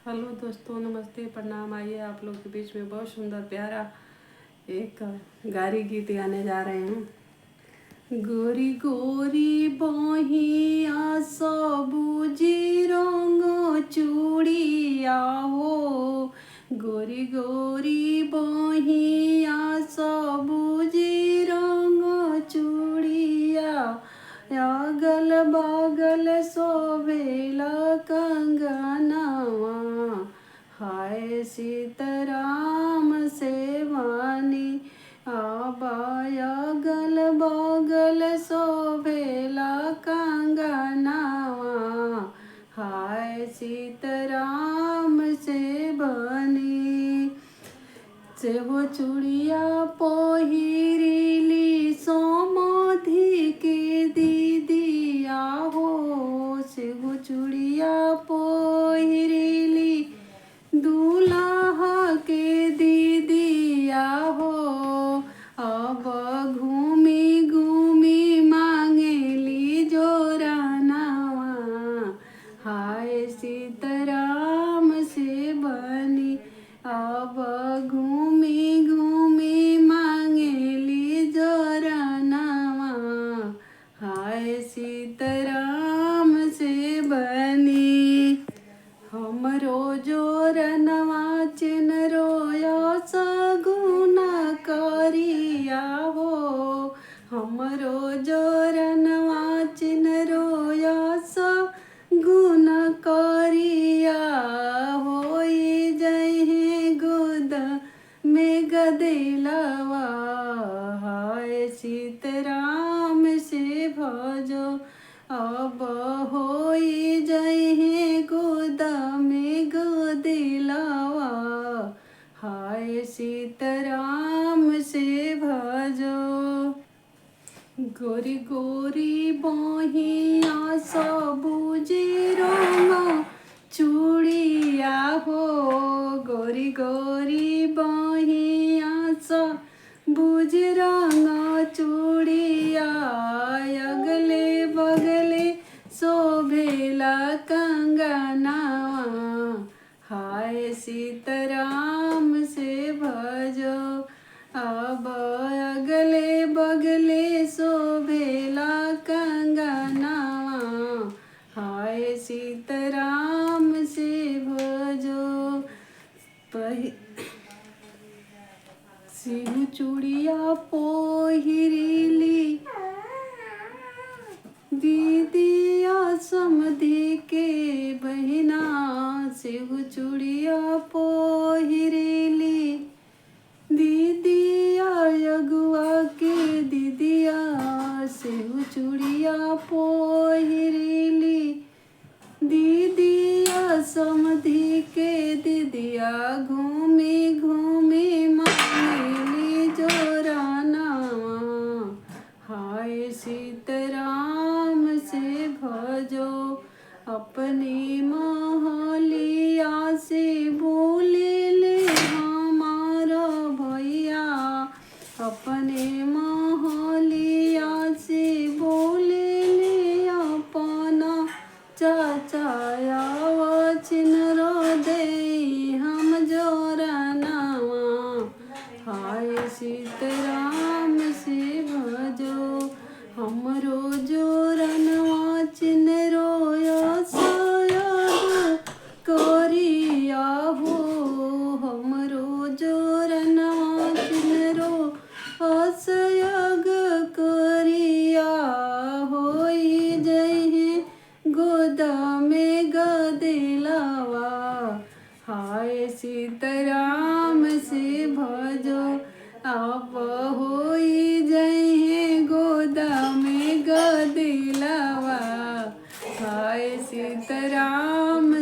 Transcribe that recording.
Hello दोस्तों, नमस्ते, प्रणाम। आइए आप लोग के बीच में बहुत सुंदर प्यारा एक गारी गीत गाने जा रहे हैं। गोरी गोरी बहिया सबुजी रंग चूड़िया हो, गोरी गोरी बहिया सबुजी रंग चूड़िया, अगल बगल शोभेला कंगनवा, हाय सीताराम सेवानी आबाय, अगल बगल शोभेला कंगनवा, हाय सीताराम सेवानी। से वो चूड़िया पहिरिली समधि के दीदिया हो, से वो चूड़िया पहिरिली दूल्हा के दीदिया हो, अब घूमी घूमी मांगेली जोरानावा, हाय सीताराम से बनी, अब घूमी घूमी मांगेली जोरानावा, हाय सीताराम से बनी। हमरो जोरनवा चिनरोया सगुन करिया हो, हमरो जोरनवा चिनरोया सगुन करिया, होई जहे गोद में गदेलवा, हाय सीताराम से भजो, अब होई जहे गोद में गदेलवा, हाय सीताराम से भजो। गोरी गोरी बहिया सबुजी रंग चूड़िया हो, गोरी गोरी बहिया सबुज रंग चूड़िया, अगले बगले शोभेला कंगनवा, हाय सीताराम से भजो, अब अगले बगले शोभेला कंगनवा, हाय सीताराम से भजो। सिंह चूड़िया पहिरिली दीदिया समधि के बहिना, सिंह चूड़िया पहिरिली दीदिया अगुआ के दीदिया, सिंह चूड़िया पहिरिली दीदिया समधि के दीदिया, घूमी घूमी मांगेली जोरानावा, हाय सीताराम से भजो, अपनी महलिया से बोले ले हमारा भैया, अपने महलिया से बोले ले अपना चाचाया, चिन्हरो दे हम जोरानावा, हाय सीताराम से भजो, हमरो जोरनवा चिन्हरो सयग करिया हो, हमरो जोरनवा चिन्हरो असयग करिया, होई जहे गोद में गदेलवा, हाय सीताराम से भजो, अब होई जहे गोद में गदेलवा, हाय सीताराम